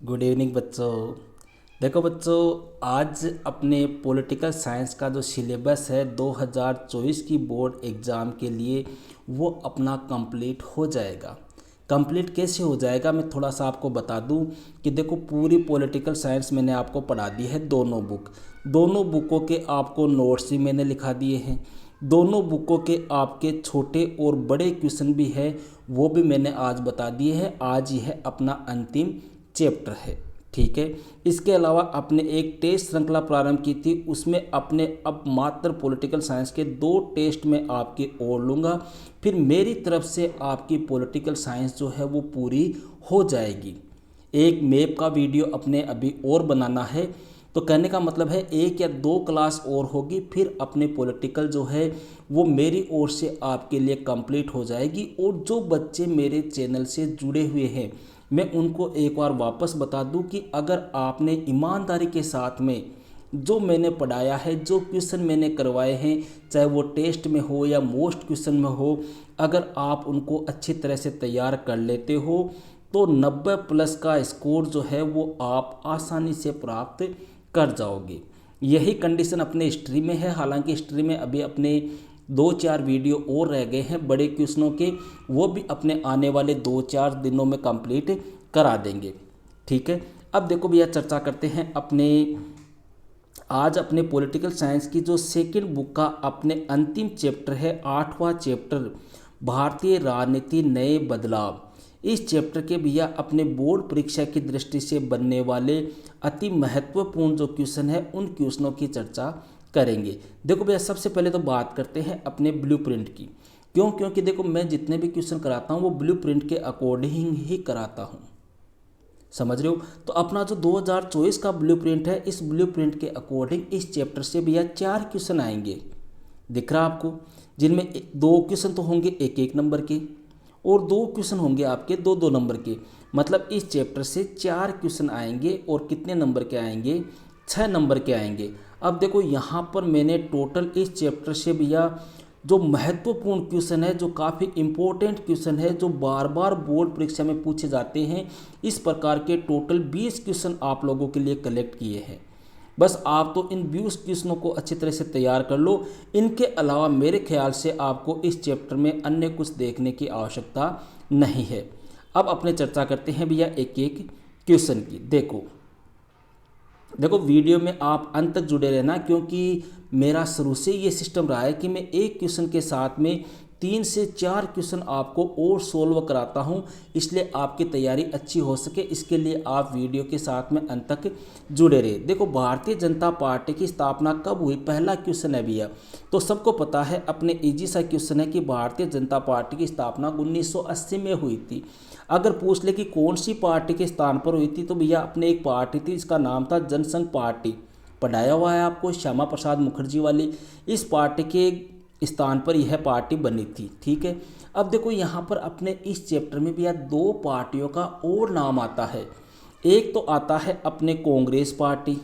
Good evening बच्चों। देखो बच्चों, आज अपने पॉलिटिकल साइंस का जो सिलेबस है 2024 की बोर्ड एग्ज़ाम के लिए वो अपना कंप्लीट हो जाएगा। कंप्लीट कैसे हो जाएगा मैं थोड़ा सा आपको बता दूं कि देखो, पूरी पॉलिटिकल साइंस मैंने आपको पढ़ा दी है। दोनों बुकों के आपको नोट्स भी मैंने लिखा दिए हैं। दोनों बुकों के आपके छोटे और बड़े क्वेश्चन भी है, वो भी मैंने आज बता दिए हैं। आज ही है अपना अंतिम चैप्टर है, ठीक है। इसके अलावा अपने एक टेस्ट श्रृंखला प्रारंभ की थी, उसमें अपने अब मात्र पॉलिटिकल साइंस के 2 टेस्ट में आपके और लूँगा। फिर मेरी तरफ से आपकी पॉलिटिकल साइंस जो है वो पूरी हो जाएगी। एक मैप का वीडियो अपने अभी और बनाना है, तो कहने का मतलब है 1 या 2 क्लास और होगी, फिर अपने पॉलिटिकल जो है वो मेरी ओर से आपके लिए कंप्लीट हो जाएगी। और जो बच्चे मेरे चैनल से जुड़े हुए हैं, मैं उनको एक बार वापस बता दूं कि अगर आपने ईमानदारी के साथ में जो मैंने पढ़ाया है, जो क्वेश्चन मैंने करवाए हैं, चाहे वो टेस्ट में हो या मोस्ट क्वेश्चन में हो, अगर आप उनको अच्छी तरह से तैयार कर लेते हो तो 90 प्लस का स्कोर जो है वो आप आसानी से प्राप्त कर जाओगे। यही कंडीशन अपने हिस्ट्री में है। हालांकि हिस्ट्री में अभी अपने 2-4 वीडियो और रह गए हैं बड़े क्वेश्चनों के, वो भी अपने आने वाले 2-4 दिनों में कंप्लीट करा देंगे, ठीक है। अब देखो भैया, चर्चा करते हैं आज अपने पॉलिटिकल साइंस की जो सेकंड बुक का अपने अंतिम चैप्टर है, 8वां चैप्टर, भारतीय राजनीति नए बदलाव। इस चैप्टर के भैया अपने बोर्ड परीक्षा की दृष्टि से बनने वाले अति महत्वपूर्ण जो क्वेश्चन है, उन क्वेश्चनों की चर्चा करेंगे। देखो भैया, सबसे पहले तो बात करते हैं अपने ब्लूप्रिंट की। क्योंकि देखो, मैं जितने भी क्वेश्चन कराता हूँ वो ब्लूप्रिंट के अकॉर्डिंग ही कराता हूँ, समझ रहे हो। तो अपना जो 2024 का ब्लूप्रिंट है, इस ब्लूप्रिंट के अकॉर्डिंग इस चैप्टर से भैया 4 क्वेश्चन आएंगे, दिख रहा आपको, जिनमें 2 क्वेश्चन तो होंगे 1-1 नंबर के और 2 क्वेश्चन होंगे आपके 2-2 नंबर के। मतलब इस चैप्टर से 4 क्वेश्चन आएंगे और कितने नंबर के आएंगे? 6 नंबर के आएंगे। अब देखो, यहाँ पर मैंने टोटल इस चैप्टर से भैया जो महत्वपूर्ण क्वेश्चन है, जो काफ़ी इम्पोर्टेंट क्वेश्चन है, जो बार बार बोर्ड परीक्षा में पूछे जाते हैं, इस प्रकार के टोटल 20 क्वेश्चन आप लोगों के लिए कलेक्ट किए हैं। बस आप तो इन 20 क्वेश्चनों को अच्छी तरह से तैयार कर लो। इनके अलावा मेरे ख्याल से आपको इस चैप्टर में अन्य कुछ देखने की आवश्यकता नहीं है। अब अपने चर्चा करते हैं भैया एक-एक क्वेश्चन की। देखो, वीडियो में आप अंत तक जुड़े रहना, क्योंकि मेरा शुरू से ये सिस्टम रहा है कि मैं एक क्वेश्चन के साथ में 3 से 4 क्वेश्चन आपको और सोल्व कराता हूँ, इसलिए आपकी तैयारी अच्छी हो सके, इसके लिए आप वीडियो के साथ में अंत तक जुड़े रहे। देखो, भारतीय जनता पार्टी की स्थापना कब हुई, पहला क्वेश्चन है भैया। तो सबको पता है, अपने इजी सा क्वेश्चन है कि भारतीय जनता पार्टी की स्थापना 1980 में हुई थी। अगर पूछ ले कि कौन सी पार्टी के स्थान पर हुई थी, तो भैया अपने एक पार्टी थी, इसका नाम था जनसंघ पार्टी। पढ़ाया हुआ है आपको, श्यामा प्रसाद मुखर्जी वाली। इस पार्टी के स्थान पर यह पार्टी बनी थी, ठीक है। अब देखो, यहाँ पर अपने इस चैप्टर में भैया 2 पार्टियों का और नाम आता है। एक तो आता है अपने कांग्रेस पार्टी,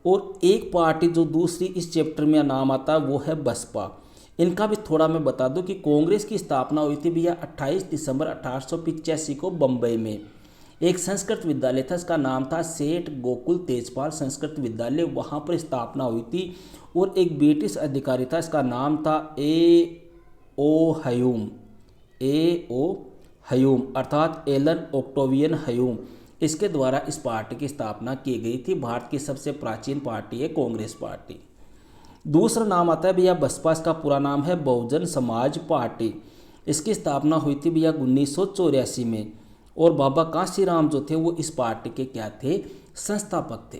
और एक पार्टी जो दूसरी इस चैप्टर में नाम आता है वो है बसपा। इनका भी थोड़ा मैं बता दूं कि कांग्रेस की स्थापना हुई थी भैया 28 दिसंबर 1885 को बम्बई में। एक संस्कृत विद्यालय था, इसका नाम था सेठ गोकुल तेजपाल संस्कृत विद्यालय, वहाँ पर स्थापना हुई थी। और एक ब्रिटिश अधिकारी था, इसका नाम था ए ओ हयूम अर्थात एलन ऑक्टेवियन हयूम। इसके द्वारा इस पार्टी की स्थापना की गई थी। भारत की सबसे प्राचीन पार्टी है कांग्रेस पार्टी। दूसरा नाम आता है भैया बसपा, इसका पूरा नाम है बहुजन समाज पार्टी। इसकी स्थापना हुई थी भैया 1984 में, और बाबा कांशीराम जो थे वो इस पार्टी के क्या थे? संस्थापक थे,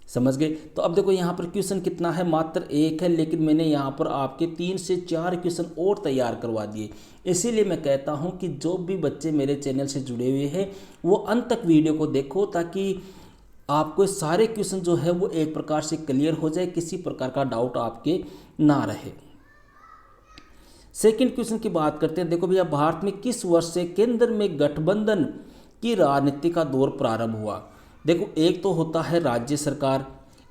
समझ गए। तो अब देखो, यहाँ पर क्वेश्चन कितना है? मात्र 1 है, लेकिन मैंने यहाँ पर आपके 3 से 4 क्वेश्चन और तैयार करवा दिए। इसीलिए मैं कहता हूँ कि जो भी बच्चे मेरे चैनल से जुड़े हुए हैं वो अंत तक वीडियो को देखो, ताकि आपको सारे क्वेश्चन जो है वो एक प्रकार से क्लियर हो जाए, किसी प्रकार का डाउट आपके ना रहे। सेकंड क्वेश्चन की बात करते हैं। देखो भैया, भारत में किस वर्ष से केंद्र में गठबंधन की राजनीति का दौर प्रारंभ हुआ? देखो, एक तो होता है राज्य सरकार,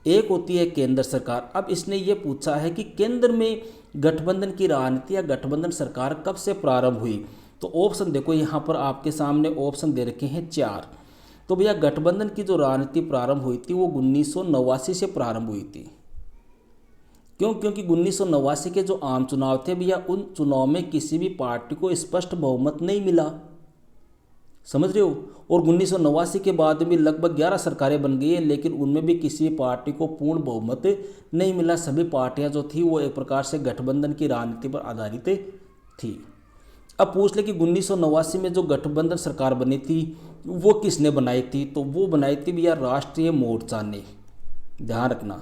एक होती है केंद्र सरकार। अब इसने ये पूछा है कि केंद्र में गठबंधन की राजनीति या गठबंधन सरकार कब से प्रारंभ हुई? तो ऑप्शन देखो, यहाँ पर आपके सामने ऑप्शन दे रखे हैं 4। तो भैया गठबंधन की जो राजनीति प्रारंभ हुई थी वो 1989 से प्रारंभ हुई थी। क्यों? क्योंकि 1989 के जो आम चुनाव थे भैया, उन चुनाव में किसी भी पार्टी को स्पष्ट बहुमत नहीं मिला, समझ रहे हो। और 1989 के बाद भी लगभग 11 सरकारें बन गई है, लेकिन उनमें भी किसी पार्टी को पूर्ण बहुमत नहीं मिला। सभी पार्टियां जो थी वो एक प्रकार से गठबंधन की राजनीति पर आधारित थी। अब पूछ ले कि 1989 में जो गठबंधन सरकार बनी थी वो किसने बनाई थी, तो वो बनाई थी भैया राष्ट्रीय मोर्चा ने। ध्यान रखना,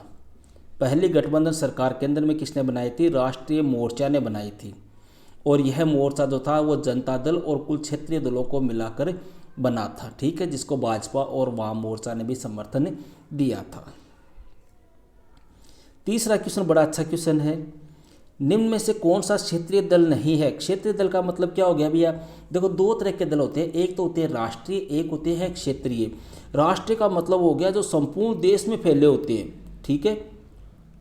पहली गठबंधन सरकार केंद्र में किसने बनाई थी? राष्ट्रीय मोर्चा ने बनाई थी। और यह मोर्चा जो था वो जनता दल और कुल क्षेत्रीय दलों को मिलाकर बना था, ठीक है, जिसको भाजपा और वाम मोर्चा ने भी समर्थन दिया था। तीसरा क्वेश्चन बड़ा अच्छा क्वेश्चन है, निम्न में से कौन सा क्षेत्रीय दल नहीं है? क्षेत्रीय दल का मतलब क्या हो गया भैया? देखो, दो तरह के दल होते हैं, एक तो होते हैं राष्ट्रीय, एक होते हैं क्षेत्रीय। राष्ट्रीय का मतलब हो गया जो संपूर्ण देश में फैले होते हैं, ठीक है,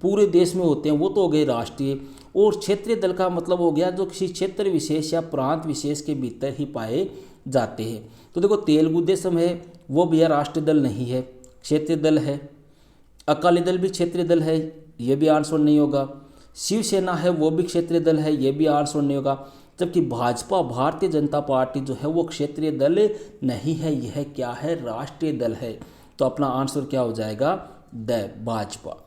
पूरे देश में होते हैं, वो तो हो गए राष्ट्रीय। और क्षेत्रीय दल का मतलब हो गया जो किसी क्षेत्र विशेष या प्रांत विशेष के भीतर ही पाए जाते हैं। तो देखो, तेलुगु देशम है वो भैया राष्ट्रीय दल नहीं है, क्षेत्रीय दल है। अकाली दल भी क्षेत्रीय दल है, ये भी आंसर नहीं होगा। शिवसेना है वो भी क्षेत्रीय दल है, ये भी आंसर नहीं होगा। जबकि भाजपा, भारतीय जनता पार्टी जो है वो क्षेत्रीय दल नहीं है, यह क्या है? राष्ट्रीय दल है। तो अपना आंसर क्या हो जाएगा? भाजपा।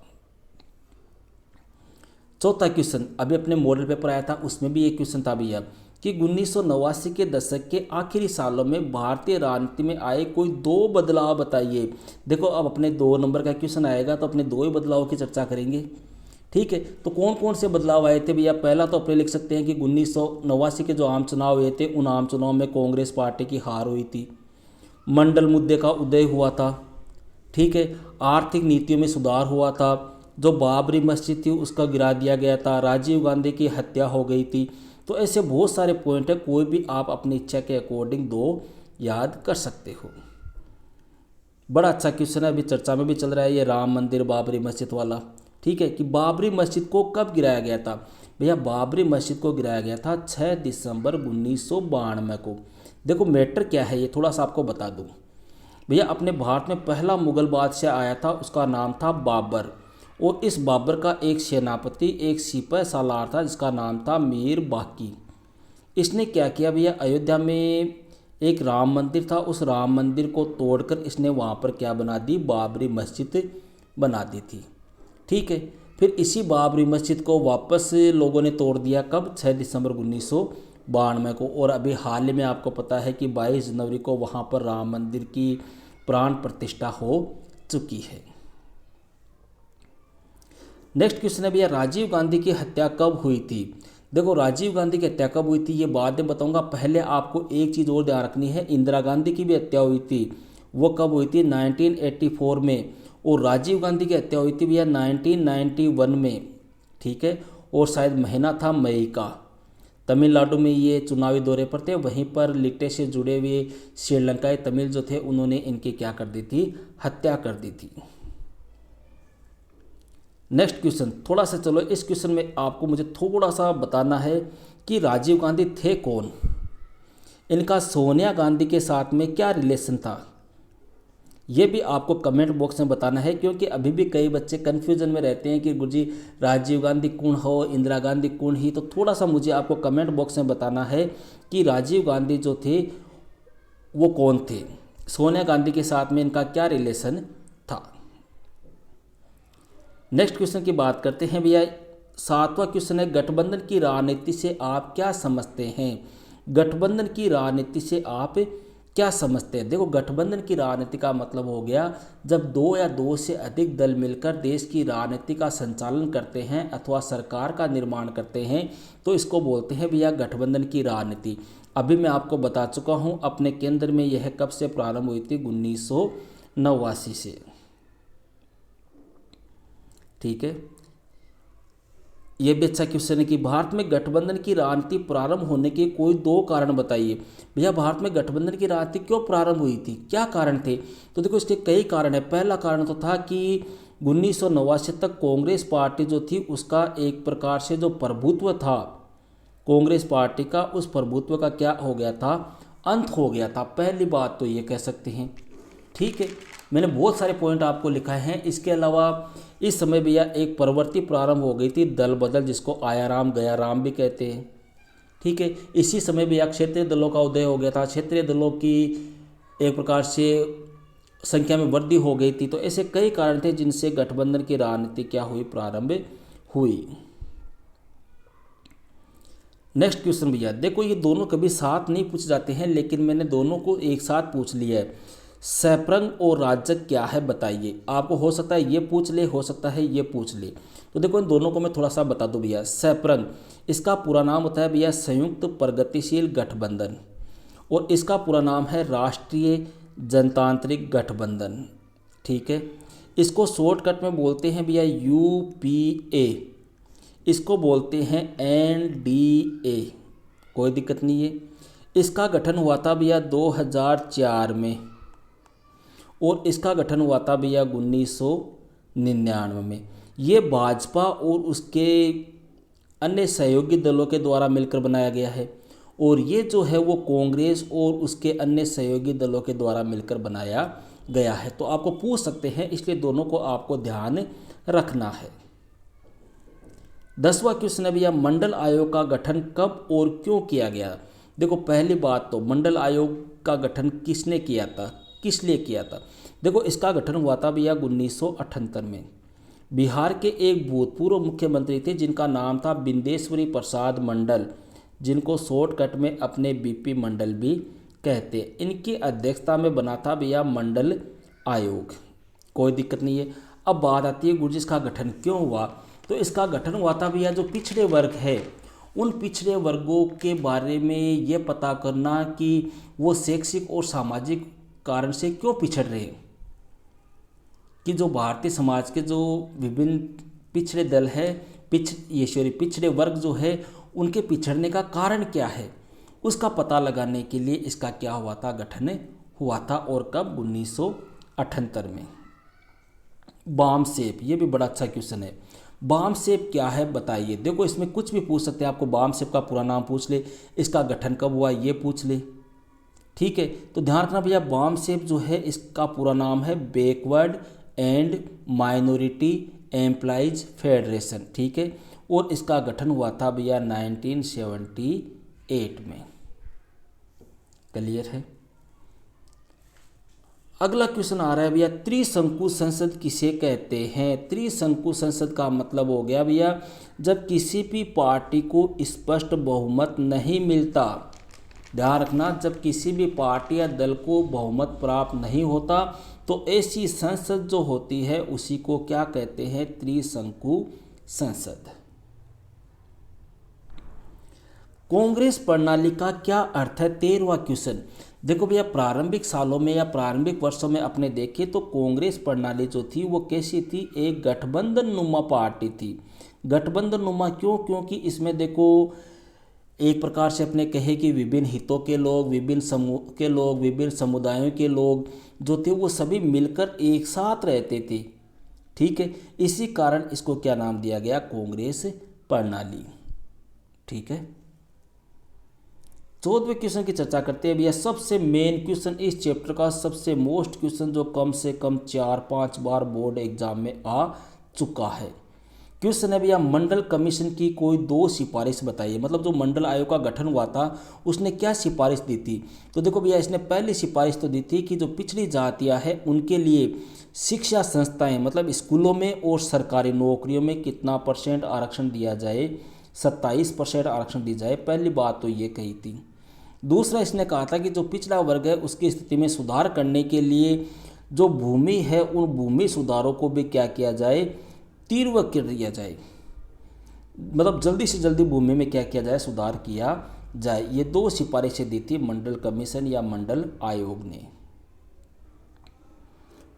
चौथा क्वेश्चन, अभी अपने मॉडल पेपर आया था, उसमें भी एक क्वेश्चन था भैया कि 1989 के दशक के आखिरी सालों में भारतीय राजनीति में आए कोई दो बदलाव बताइए। देखो, अब अपने 2 नंबर का क्वेश्चन आएगा तो अपने 2 ही बदलावों की चर्चा करेंगे, ठीक है। तो कौन कौन से बदलाव आए थे भैया? पहला तो अपने लिख सकते हैं कि 1989 के जो आम चुनाव हुए थे, उन आम चुनाव में कांग्रेस पार्टी की हार हुई थी, मंडल मुद्दे का उदय हुआ था, ठीक है, आर्थिक नीतियों में सुधार हुआ था, जो बाबरी मस्जिद थी उसका गिरा दिया गया था, राजीव गांधी की हत्या हो गई थी। तो ऐसे बहुत सारे पॉइंट है, कोई भी आप अपनी इच्छा के अकॉर्डिंग 2 याद कर सकते हो। बड़ा अच्छा क्वेश्चन है, अभी चर्चा में भी चल रहा है ये राम मंदिर बाबरी मस्जिद वाला, ठीक है, कि बाबरी मस्जिद को कब गिराया गया था? भैया बाबरी मस्जिद को गिराया गया था 6 दिसंबर 1992 को। देखो, मैटर क्या है ये थोड़ा सा आपको बता दूं भैया। अपने भारत में पहला मुगल बादशाह आया था, उसका नाम था बाबर। और इस बाबर का एक सेनापति, एक सिपह सालार था जिसका नाम था मीर बाकी। इसने क्या किया भैया? अयोध्या में एक राम मंदिर था, उस राम मंदिर को तोड़कर इसने वहाँ पर क्या बना दी? बाबरी मस्जिद बना दी थी, ठीक है। फिर इसी बाबरी मस्जिद को वापस लोगों ने तोड़ दिया, कब? 6 दिसंबर 1992 को। और अभी हाल ही में आपको पता है कि 22 जनवरी को वहाँ पर राम मंदिर की प्राण प्रतिष्ठा हो चुकी है। नेक्स्ट क्वेश्चन है भैया, राजीव गांधी की हत्या कब हुई थी? देखो, राजीव गांधी की हत्या कब हुई थी ये बाद में बताऊंगा, पहले आपको एक चीज़ और ध्यान रखनी है, इंदिरा गांधी की भी हत्या हुई थी। वो कब हुई थी? 1984 में। और राजीव गांधी की हत्या हुई थी भैया 1991 में, ठीक है। और शायद महीना था मई का। तमिलनाडु में ये चुनावी दौरे पर थे, वहीं पर लिट्टे से जुड़े हुए श्रीलंकाई तमिल जो थे उन्होंने इनकी क्या कर दी थी? हत्या कर दी थी। नेक्स्ट क्वेश्चन, थोड़ा सा चलो इस क्वेश्चन में आपको मुझे थोड़ा सा बताना है कि राजीव गांधी थे कौन, इनका सोनिया गांधी के साथ में क्या रिलेशन था, ये भी आपको कमेंट बॉक्स में बताना है। क्योंकि अभी भी कई बच्चे कन्फ्यूजन में रहते हैं कि गुरुजी राजीव गांधी कौन हो, इंदिरा गांधी कौन ही। तो थोड़ा सा मुझे आपको कमेंट बॉक्स में बताना है कि राजीव गांधी जो थे वो कौन थे, सोनिया गांधी के साथ में इनका क्या रिलेशन था। नेक्स्ट क्वेश्चन की बात करते हैं भैया। 7वां क्वेश्चन है, गठबंधन की राजनीति से आप क्या समझते हैं? गठबंधन की राजनीति से आप क्या समझते हैं? देखो, गठबंधन की राजनीति का मतलब हो गया जब 2 या 2 से अधिक दल मिलकर देश की राजनीति का संचालन करते हैं अथवा सरकार का निर्माण करते हैं, तो इसको बोलते हैं भैया गठबंधन की राजनीति। अभी मैं आपको बता चुका हूं अपने केंद्र में यह कब से प्रारंभ हुई थी? 1989 से, ठीक है। ये भी अच्छा क्वेश्चन है कि भारत में गठबंधन की राजनीति प्रारंभ होने के कोई 2 कारण बताइए। भैया भारत में गठबंधन की राजनीति क्यों प्रारंभ हुई थी, क्या कारण थे? तो देखो, इसके कई कारण है। पहला कारण तो था कि 1989 तक कांग्रेस पार्टी जो थी उसका एक प्रकार से जो प्रभुत्व था कांग्रेस पार्टी का, उस प्रभुत्व का क्या हो गया था? अंत हो गया था। पहली बात तो ये कह सकते हैं, ठीक है, मैंने बहुत सारे पॉइंट आपको लिखा है। इसके अलावा इस समय भैया एक प्रवृत्ति प्रारंभ हो गई थी, दल बदल, जिसको आयाराम गयाराम भी कहते हैं। ठीक है, इसी समय भैया क्षेत्रीय दलों का उदय हो गया था, क्षेत्रीय दलों की एक प्रकार से संख्या में वृद्धि हो गई थी। तो ऐसे कई कारण थे जिनसे गठबंधन की राजनीति क्या हुई, प्रारंभ हुई। नेक्स्ट क्वेश्चन भैया देखो, ये दोनों कभी साथ नहीं पूछ जाते हैं, लेकिन मैंने दोनों को एक साथ पूछ लिया है। सैप्रंग और राजग क्या है बताइए। आपको हो सकता है ये पूछ ले, हो सकता है ये पूछ ले। तो देखो इन दोनों को मैं थोड़ा सा बता दूं भैया। सैप्रंग, इसका पूरा नाम होता है भैया संयुक्त प्रगतिशील गठबंधन, और इसका पूरा नाम है राष्ट्रीय जनतांत्रिक गठबंधन। ठीक है, इसको शॉर्टकट में बोलते हैं भैया यूपीए, इसको बोलते हैं एनडीए, कोई दिक्कत नहीं है। इसका गठन हुआ था भैया 2004 में, और इसका गठन हुआ था भैया 1999 में। ये भाजपा और उसके अन्य सहयोगी दलों के द्वारा मिलकर बनाया गया है, और ये जो है वो कांग्रेस और उसके अन्य सहयोगी दलों के द्वारा मिलकर बनाया गया है। तो आपको पूछ सकते हैं, इसलिए दोनों को आपको ध्यान रखना है। 10वां क्वेश्चन है भैया, मंडल आयोग का गठन कब और क्यों किया गया। देखो पहली बात तो मंडल आयोग का गठन किसने किया था, किस लिए किया था। देखो इसका गठन हुआ था भैया 1978 में। बिहार के एक भूतपूर्व मुख्यमंत्री थे जिनका नाम था बिंदेश्वरी प्रसाद मंडल, जिनको शॉर्टकट में अपने बीपी मंडल भी कहते। इनकी अध्यक्षता में बना था भैया मंडल आयोग, कोई दिक्कत नहीं है। अब बात आती है गुरुजी इसका गठन क्यों हुआ। तो इसका गठन हुआ था भैया जो पिछड़े वर्ग है, उन पिछड़े वर्गों के बारे में ये पता करना कि वो शैक्षिक और सामाजिक कारण से क्यों पिछड़ रहे हैं, कि जो भारतीय समाज के जो विभिन्न पिछड़े दल है, पिछड़े वर्ग जो है, उनके पिछड़ने का कारण क्या है, उसका पता लगाने के लिए इसका क्या हुआ था, गठन हुआ था। और कब, 1978 में। बाम सेप, ये भी बड़ा अच्छा क्वेश्चन है। बाम सेप क्या है बताइए। देखो इसमें कुछ भी पूछ सकते हैं, आपको बाम सेप का पूरा नाम पूछ ले, इसका गठन कब हुआ ये पूछ ले। ठीक है, तो ध्यान रखना भैया, बाम सेप जो है इसका पूरा नाम है backward and minority employees federation. ठीक है, और इसका गठन हुआ था भैया 1978 में। क्लियर है। अगला क्वेश्चन आ रहा है भैया, त्रिशंकु संसद किसे कहते हैं। त्रिशंकु संसद का मतलब हो गया भैया जब किसी भी पार्टी को स्पष्ट बहुमत नहीं मिलता। ध्यान रखना, जब किसी भी पार्टी या दल को बहुमत प्राप्त नहीं होता तो ऐसी संसद जो होती है उसी को क्या कहते हैं, त्रिशंकु संसद। कांग्रेस प्रणाली का क्या अर्थ है, 13वां क्वेश्चन। देखो भैया प्रारंभिक सालों में या प्रारंभिक वर्षों में अपने देखें तो कांग्रेस प्रणाली जो थी वो कैसी थी, एक गठबंधन नुमा पार्टी थी। गठबंधन नुमा क्यों, क्योंकि इसमें देखो एक प्रकार से अपने कहे कि विभिन्न हितों के लोग, विभिन्न समूह के लोग, विभिन्न समुदायों के लोग जो थे वो सभी मिलकर एक साथ रहते थे। ठीक है, इसी कारण इसको क्या नाम दिया गया, कांग्रेस प्रणाली। ठीक है, 14वें क्वेश्चन की चर्चा करते हैं भैया। सबसे मेन क्वेश्चन इस चैप्टर का, सबसे मोस्ट क्वेश्चन जो कम से कम 4-5 बार बोर्ड एग्जाम में आ चुका है। क्वेश्चन है भैया, मंडल कमीशन की कोई 2 सिफारिश बताइए। मतलब जो मंडल आयोग का गठन हुआ था उसने क्या सिफारिश दी थी। तो देखो भैया इसने पहली सिफारिश तो दी थी कि जो पिछड़ी जातियां हैं उनके लिए शिक्षा संस्थाएं, मतलब स्कूलों में और सरकारी नौकरियों में कितना % आरक्षण दिया जाए, 27% आरक्षण दी जाए। पहली बात तो ये कही थी। दूसरा इसने कहा था कि जो पिछड़ा वर्ग है उसकी स्थिति में सुधार करने के लिए जो भूमि है उन भूमि सुधारों को भी क्या किया जाए, तीव्र कर दिया जाए। मतलब जल्दी से जल्दी भूमि में क्या किया जाए, सुधार किया जाए। ये 2 सिफारिशें दी थी मंडल कमीशन या मंडल आयोग ने।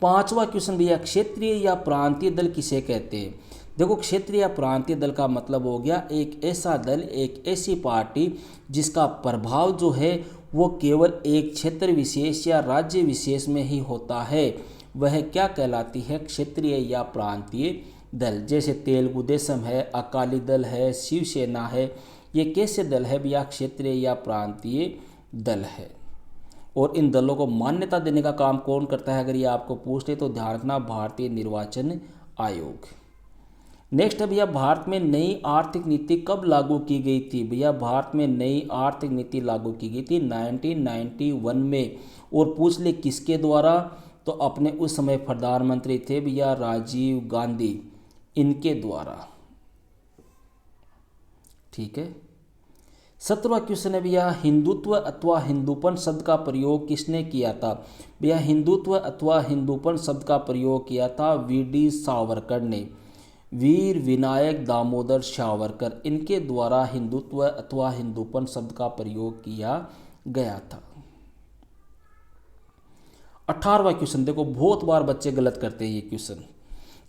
5वां क्वेश्चन भैया, क्षेत्रीय या प्रांतीय दल किसे कहते हैं। देखो क्षेत्रीय या प्रांतीय दल का मतलब हो गया एक ऐसा दल, एक ऐसी पार्टी जिसका प्रभाव जो है वो केवल एक क्षेत्र विशेष या राज्य विशेष में ही होता है, वह क्या कहलाती है, क्षेत्रीय या प्रांतीय दल। जैसे तेलुगु देशम है, अकाली दल है, शिवसेना है, ये कैसे दल है भैया, क्षेत्रीय या प्रांतीय दल है। और इन दलों को मान्यता देने का काम कौन करता है, अगर ये आपको पूछ ले तो ध्यान रखना भारतीय निर्वाचन आयोग। नेक्स्ट है भैया, भारत में नई आर्थिक नीति कब लागू की गई थी। भैया भारत में नई आर्थिक नीति लागू की गई थी 1991 में। और पूछ ले किसके द्वारा, तो अपने उस समय प्रधानमंत्री थे भैया राजीव गांधी, इनके द्वारा। ठीक है। 17वां क्वेश्चन है भैया, हिंदुत्व अथवा हिंदूपन शब्द का प्रयोग किसने किया था। भैया हिंदुत्व अथवा हिंदूपन शब्द का प्रयोग किया था वीडी सावरकर ने, वीर विनायक दामोदर सावरकर, इनके द्वारा हिंदुत्व अथवा हिंदूपन शब्द का प्रयोग किया गया था। 18वां क्वेश्चन देखो, बहुत बार बच्चे गलत करते हैं ये क्वेश्चन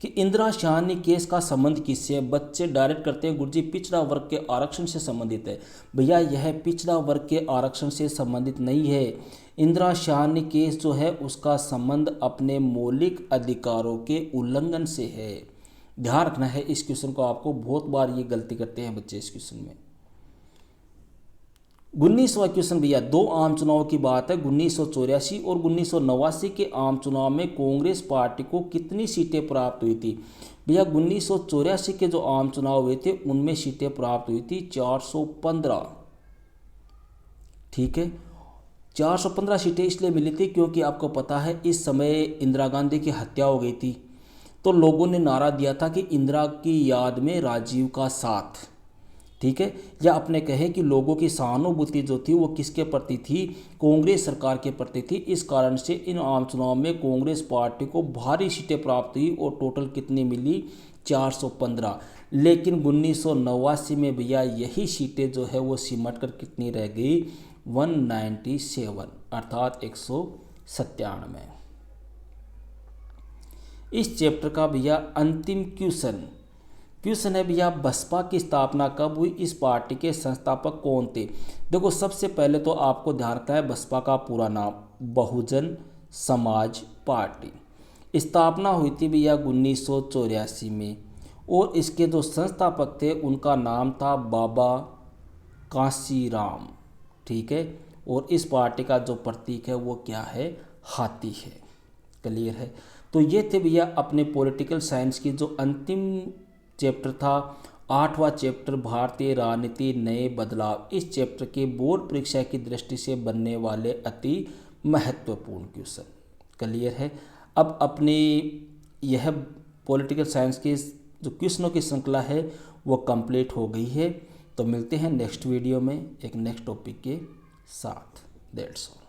कि इंदिरा शाहनी केस का संबंध किससे है। बच्चे डायरेक्ट करते हैं गुरुजी पिछड़ा वर्ग के आरक्षण से संबंधित है। भैया यह पिछड़ा वर्ग के आरक्षण से संबंधित नहीं है। इंदिरा शाहनी केस जो है उसका संबंध अपने मौलिक अधिकारों के उल्लंघन से है। ध्यान रखना है इस क्वेश्चन को, आपको बहुत बार ये गलती करते हैं बच्चे इस क्वेश्चन में। 19वां क्वेश्चन भैया, दो आम चुनाव की बात है 1984 और 1989 के आम चुनाव में कांग्रेस पार्टी को कितनी सीटें प्राप्त हुई थी। भैया 1984 के जो आम चुनाव हुए थे उनमें सीटें प्राप्त हुई थी 415। ठीक है, 415 सीटें इसलिए मिली थी क्योंकि आपको पता है इस समय इंदिरा गांधी की हत्या हो गई थी, तो लोगों ने नारा दिया था कि इंदिरा की याद में राजीव का साथ। ठीक है, या अपने कहे कि लोगों की सहानुभूति जो थी वो किसके प्रति थी, कांग्रेस सरकार के प्रति थी। इस कारण से इन आम चुनाव में कांग्रेस पार्टी को भारी सीटें प्राप्त हुई और टोटल कितनी मिली 415। लेकिन 1989 में भैया यही सीटें जो है वो सिमट कर कितनी रह गई 197, अर्थात 197। इस चैप्टर का भैया अंतिम क्वेश्चन है भैया, बसपा की स्थापना कब हुई, इस पार्टी के संस्थापक कौन थे। देखो सबसे पहले तो आपको ध्यान रखना है बसपा का पूरा नाम बहुजन समाज पार्टी। स्थापना हुई थी भैया 1984 में और इसके जो संस्थापक थे उनका नाम था बाबा कांसीराम। ठीक है, और इस पार्टी का जो प्रतीक है वो क्या है, हाथी है। क्लियर है। तो ये थे भैया अपने पॉलिटिकल साइंस की जो अंतिम चैप्टर था, 8वां चैप्टर भारतीय राजनीति नए बदलाव। इस चैप्टर के बोर्ड परीक्षा की दृष्टि से बनने वाले अति महत्वपूर्ण क्वेश्चन। क्लियर है। अब अपनी यह पॉलिटिकल साइंस की जो क्वेश्चनों की श्रृंखला है वो कंप्लीट हो गई है। तो मिलते हैं नेक्स्ट वीडियो में एक नेक्स्ट टॉपिक के साथ। That's all.